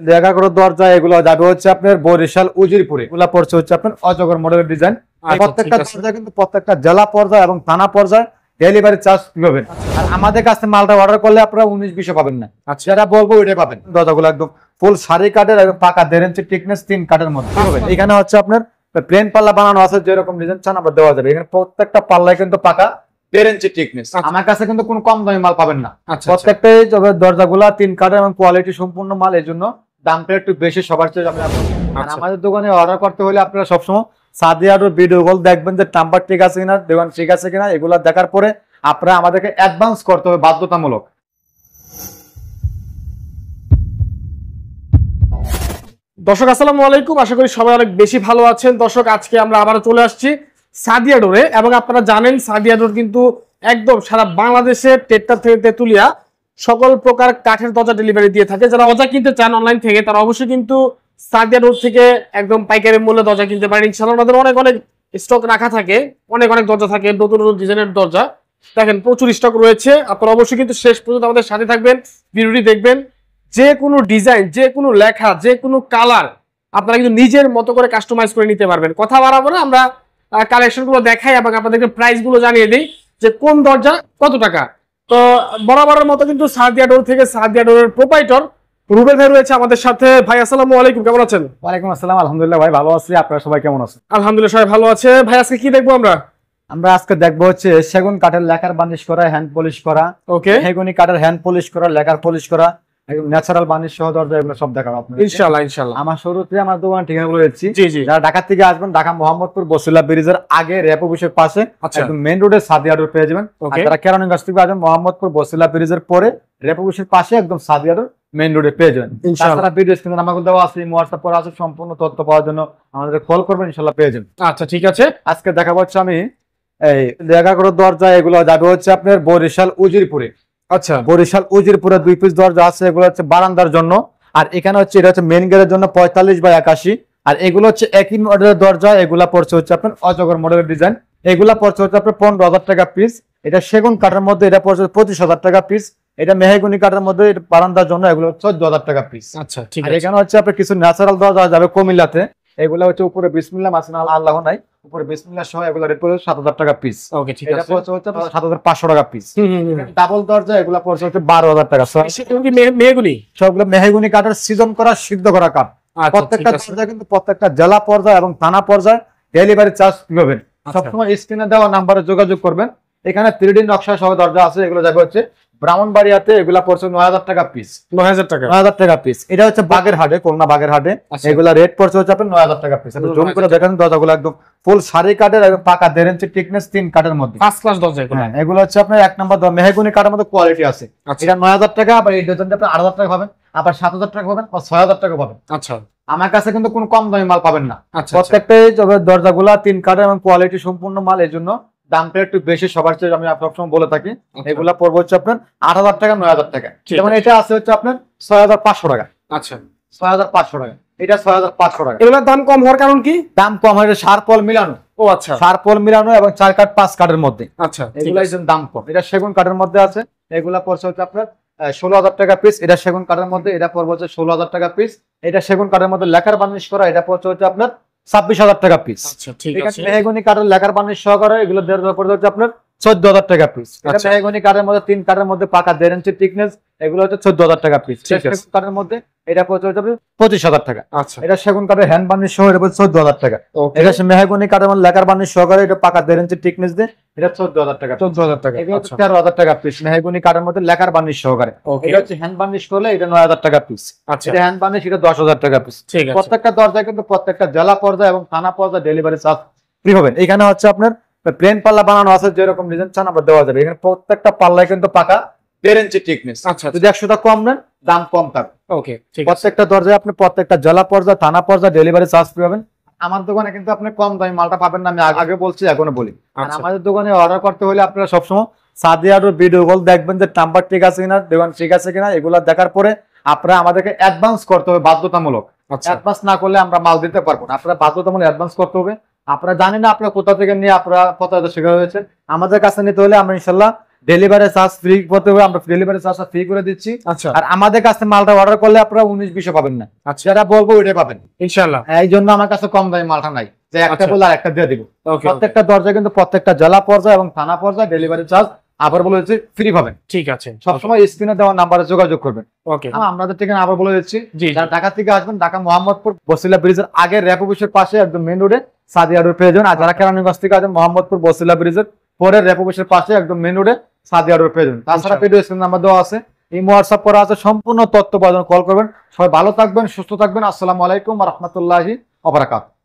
দেখা করে দরজা এগুলো যাবে হচ্ছে আপনার বরিশাল উজিরপুরে, এগুলো পড়ছে হচ্ছে আপনার অজগর মডেলের ডিজাইন। প্রত্যেকটা দরজা কিন্তু প্রত্যেকটা জেলা পর্যায়ে এবং থানা পর্যায়ে ডেলিভারি চার্জ পাবেন। আর আমাদের কাছে মালটা অর্ডার করলে আপনারা 19-20 পাবেন না, যেটা বলবো ওইটাই পাবেন। দরজাগুলো একদম ফুল সারি কাঠের এবং পাকা 1.5 ইঞ্চি টিকনেস 3 কাঠের মধ্যে পাবেন। এখানে হচ্ছে আপনার প্লেন পাল্লা বানানো আছে, যেরকম ডিজাইন চান আমরা দেওয়া যাবে। এখানে প্রত্যেকটা পাল্লায় কিন্তু পাকা 1.5 ইঞ্চি টিকনেস। আমার কাছে কিন্তু কোনো কম দামি মাল পাবেন না। প্রত্যেকটাই দরজাগুলা 3 কাঠের এবং কোয়ালিটি সম্পূর্ণ মাল, এই জন্য দামটা একটু বেশি সবার চেয়ে। আমাদের দোকানে অর্ডার করতে হলে আপনারা সবসময় সাদিয়ার ভিডিও কল দেখবেন যে নাম্বার ঠিক আছে কিনা, দোকান ঠিক আছে কিনা, এগুলা দেখার পরে আপনারা আমাদেরকে অ্যাডভান্স করতে হবে বাধ্যতামূলক। দর্শক আসসালামু আলাইকুম, আশা করি সবাই অনেক বেশি ভালো আছেন। দর্শক আজকে আমরা আবারও চলে আসছি সাদিয়া ডোরে, এবং আপনারা জানেন সাদিয়া ডোর কিন্তু একদম সারা বাংলাদেশে টেকটার থেকে তেতুলিয়া সকল প্রকার কাঠের দরজা ডেলিভারি দিয়ে থাকে। যারা দরজা কিনতে চান অনলাইন থেকে, তারা অবশ্যই কিন্তু সাদিয়া ডোর থেকে একদম পাইকারি মূল্যে দরজা কিনতে পারেন ইনশাআল্লাহ। আমাদের অনেক স্টক রাখা থাকে, অনেক দরজা থাকে, নতুন নতুন ডিজাইনের দরজা দেখেন প্রচুর স্টক রয়েছে। আপনারা অবশ্যই কিন্তু শেষ পর্যন্ত আমাদের সাথে থাকবেন, ভিডিওটি দেখবেন। যে কোনো ডিজাইন, যে কোনো লেখা, যে কোনো কালার আপনারা কিন্তু নিজের মতো করে কাস্টমাইজ করে নিতে পারবেন। কথা বাড়াবো না, আমরা কালেকশন গুলো দেখাই এবং আপনাদেরকে প্রাইস গুলো জানিয়ে দিই যে কোন দরজা কত টাকা। তো বরাবরের মতো কিন্তু সাদিয়া ডোর থেকে সাদিয়া ডোরের প্রোপাইটর রুবেল ভাই রয়েছে আমাদের সাথে। ভাই আসসালামু আলাইকুম, কেমন আছেন? ওয়ালাইকুম আসসালাম, আলহামদুলিল্লাহ ভাই ভালো আছি। আপনারা সবাই কেমন আছেন? আলহামদুলিল্লাহ সবাই ভালো আছে। ভাই আজকে কি দেখবো আমরা? আজকে দেখবো হচ্ছে সেগুন কাঠের লেখার বার্নিশ করা, হ্যান্ড পলিশ করা, ওকে, মেহগনি কাঠের হ্যান্ড পলিশ করা, লেখার পলিশ করা, ন্যাচারাল বার্নিশ সহ দরজা, এগুলো সব দেখাবো আপনাদের ইনশাআল্লাহ। ইনশাআল্লাহ আমার শুরুতে আমার দোকান ঠিকানা বলে দিচ্ছি। জি জি, যারা ঢাকা থেকে আসবেন, ঢাকা মোহাম্মদপুর বসিলা ব্রিজের আগে র্যাপ অফিসের পাশে একদম মেইন রোডে সাদিয়া ডোর পেয়ে যাবেন। আর যারা কেরানীগঞ্জ থেকে আসবেন, মোহাম্মদপুর বসিলা ব্রিজের পরে র্যাপ অফিসের পাশে একদম সাদিয়া ডোর মেইন রোডে পেয়ে যাবেন। তাছাড়া ভিডিও স্ক্রিনে আমাকে দেওয়া আছে, হোয়াটসঅ্যাপ করা আছে, সম্পূর্ণ তথ্য পাওয়ার জন্য আমাদের কল করবেন, ইনশাআল্লাহ পেয়ে যাবেন। আচ্ছা ঠিক আছে। আজকে দেখাবো হচ্ছে আমি এই দেখা করে দরজা, এগুলো যাবে হচ্ছে আপনার বরিশাল উজিরপুরে। আচ্ছা, বরিশাল উজিরপুরে 2 পিস দরজা আছে, এগুলো হচ্ছে বারান্দার জন্য। আর এখানে হচ্ছে এটা হচ্ছে মেইন গেটের জন্য 45/81। আর এগুলো হচ্ছে একই মডেলের দরজা, এগুলা পড়ছে হচ্ছে আপনার অজগর মডেলের ডিজাইন। এগুলা পড়ছে হচ্ছে আপনার 15,000 টাকা পিস। এটা সেগুন কাঠের মধ্যে, এটা পড়ছে 25,000 টাকা পিস। এটা মেহগনি কাঠের মধ্যে, বারান্দার জন্য এগুলো 14,000 টাকা পিস। আচ্ছা ঠিক আছে। আছে। এখানে হচ্ছে আপনার কিছু ন্যাচারাল দরজা যাবে কুমিল্লাতে, এগুলা হচ্ছে উপরে বিসমিল্লাহ মাসিনা আল্লাহ নাই, উপরে বিসমিল্লাহ সহ এগুলা রেট পড়ছে 7,000 টাকা পিস। ওকে ঠিক এটা আছে। পড়ছে হচ্ছে 7,500 টাকা পিস। ডাবল দরজা এগুলা পড়ছে হচ্ছে 12,000 টাকা। মেহগনি সবগুলো মেহগনি কাঠের সিজন করা, সিদ্ধ করা কাঠ। প্রত্যেকটা দরজা কিন্তু প্রত্যেকটা জেলা পর্যায়ে এবং থানা পর্যায়ে ডেলিভারি চার্জ পাবেন। সবসময় স্ক্রিনে দেওয়া নাম্বারে যোগাযোগ করবেন। এখানে 3D নকশা সহ দরজা আছে, এগুলো যাবে হচ্ছে ব্রাহ্মণবাড়িয়াতে, এগুলা পড়ছে 9,000 টাকা পিস। 9,000 টাকা, 9,000 টাকা পিস। এটা হচ্ছে বাগেরহাটে, খুলনা বাগেরহাটে, এগুলা রেট পড়ছে হচ্ছে আপনার 9,000 টাকা পিস। জুম করে দেখেন দরজাগুলো একদম ফুল সারি কাঠের এবং পাকা 1.5 ইঞ্চি টিকনেস 3 কাঠের মধ্যে ফার্স্ট ক্লাস দরজা এগুলো। এগুলো হচ্ছে আপনার 1 নম্বর মেহগনি কাঠের মধ্যে কোয়ালিটি আছে। এটা 9,000 টাকা, আবার এই ডজনটা আপনি 8,000 টাকা পাবেন, আবার 7,000 টাকা পাবেন, আবার 6,000 টাকা পাবেন। আচ্ছা, আমার কাছে কিন্তু কোনো কম দামি মাল পাবেন না। প্রত্যেকটাই দরজাগুলা 3 কাঠের এবং কোয়ালিটি সম্পূর্ণ মাল, এই জন্য দামটা একটু বেশি সবার চেয়ে আমি সবসময় বলে থাকি। এগুলা পড়বে হচ্ছে আপনার 8,000 টাকা, 9,000 টাকা। যেমন এটা আছে হচ্ছে আপনার 6,500 টাকা। আচ্ছা, 6,500 টাকা, এটা 6,500 টাকা। এগুলোর দাম কম হওয়ার কারণ কি? দাম কম হয় সার পল মিলানো। ও আচ্ছা, সার পল মিলানো এবং 4 কাঠ 5 কাঠের মধ্যে। আচ্ছা, এগুলাই দাম কম। এটা সেগুন কাঠের মধ্যে আছে, এগুলা পড়ছে হচ্ছে আপনার 16,000 টাকা পিস। এটা সেগুন কাঠের মধ্যে, এটা পড়বে হচ্ছে 16,000 টাকা পিস। এটা সেগুন কাঠের মধ্যে লেখার বার্নিশ করা, এটা পড়ছে হচ্ছে আপনার 26,000 টাকা পিস। আচ্ছা ঠিক আছে। মেহগনি কাঠের লেখার বার্নিশ সহকারে এগুলো পড়বে হচ্ছে আপনার 14,000 টাকা পিস। এটা মেহগনি কাঠের মধ্যে 3 কাঠের মধ্যে পাকা 1.5 ইঞ্চি টিকনেস, এগুলো হচ্ছে 14,000 টাকা পিস। কাঠের মধ্যে এটা পড়ছে হচ্ছে 25,000 টাকা। আচ্ছা, এটা সেগুন কাঠের হ্যান্ড বার্নিশ সহ, এটা 14,000 টাকা। এটা মেহগনি কাঠের মধ্যে লেখার বার্নিশ সহকারে, এটা পাকা 1.5 ইঞ্চি টিকনেস দিয়ে, এটা 14,000 টাকা। 14,000 টাকা। এগুলো 13,000 টাকা পিস মেহগনি কাঠের মধ্যে লেখার বার্নিশ সহকারে। এটা হচ্ছে হ্যান্ড বার্নিশ করলে এটা 9,000 টাকা পিস। এটা হ্যান্ড বার্নিশ, এটা 10,000 টাকা পিস। প্রত্যেকটা দরজায় কিন্তু প্রত্যেকটা জেলা পর্যায়ে এবং থানা পর্যায়ে ডেলিভারি চার্জ ফ্রি পাবেন। এখানে হচ্ছে আপনার প্লেন পাল্লা বানানো আছে, যেরকম ডিজাইন চান আমরা দেওয়া যাবে। এখানে প্রত্যেকটা পাল্লায় কিন্তু পাকা 1.5 ইঞ্চি টিকনেস। যদি 100 টাকা কম নেন, দাম কম থাকবে। ওকে, প্রত্যেকটা দরজায় আপনি প্রত্যেকটা জেলা পর্যায়ে থানা পর্যায়ে ডেলিভারি চার্জ ফ্রি পাবেন। আমার দোকানে কিন্তু আপনি কম দামি মালটা পাবেন না, আমি আগে বলছি এখনো বলি। আর আমাদের দোকানে অর্ডার করতে হলে আপনারা সবসময় সাদিয়ার ভিডিও কল দেখবেন যে নাম্বার ঠিক আছে কিনা, দোকান ঠিক আছে কিনা, এগুলা দেখার পরে আপনারা আমাদেরকে অ্যাডভান্স করতে হবে বাধ্যতামূলক। অ্যাডভান্স না করলে আমরা মাল দিতে পারবো না। আপনারা বাধ্যতামূলক অ্যাডভান্স করতে হবে। আপনারা জানেন না আপনারা কোথা থেকে নিয়ে আপনারা কোথা থেকে শেখা হয়েছে, আমাদের কাছে নিতে হলে আমরা ইনশাল্লাহ ডেলিভারি চার্জ ফ্রি করতে হবে, আমরা ডেলিভারি চার্জটা ফ্রি করে দিচ্ছি। আচ্ছা আর আমাদের কাছে মালটা অর্ডার করলে আপনারা 19-20 পাবেন না, আচ্ছা যেটা বলবো ওইটাই পাবেন ইনশাআল্লাহ। এই জন্য আমার কাছে কম দামি মালটা নাই যে একটা আচ্ছা। বলে আর একটা দিয়ে দিব। ওকে প্রত্যেকটা দরজা কিন্তু প্রত্যেকটা জেলা পর্যায়ে এবং থানা পর্যায়ে ডেলিভারি চার্জ আবার বলে দিচ্ছি ফ্রি পাবেন। ঠিক আছে, সবসময় স্ক্রিনে দেওয়া নাম্বারে যোগাযোগ করবেন। ওকে আমাদের ঠিকানা আবার বলে দিচ্ছি, জি যারা ঢাকা থেকে আসবেন, ঢাকা মোহাম্মদপুর বসিলা ব্রিজের আগে র্যাপ অফিসের পাশে একদম মেইন রোডে সাদিয়া রোড পেয়ে যাবেন। আর যারা কেরানীগঞ্জ থেকে আসবেন, মোহাম্মদপুর বসিলা ব্রিজের পরে র্যাপ অফিসের পাশে একদম মেইন রোডে সাদিয়া রোড পেয়ে যাবেন। তাছাড়া ভিডিও স্ক্রিন নাম্বার দেওয়া আছে, এই হোয়াটসঅ্যাপ করা আছে, সম্পূর্ণ তথ্য পাওয়ার জন্য কল করবেন। সবাই ভালো থাকবেন, সুস্থ থাকবেন। আসসালামু আলাইকুম ওয়া রাহমাতুল্লাহি ওয়া বারাকাতুহু।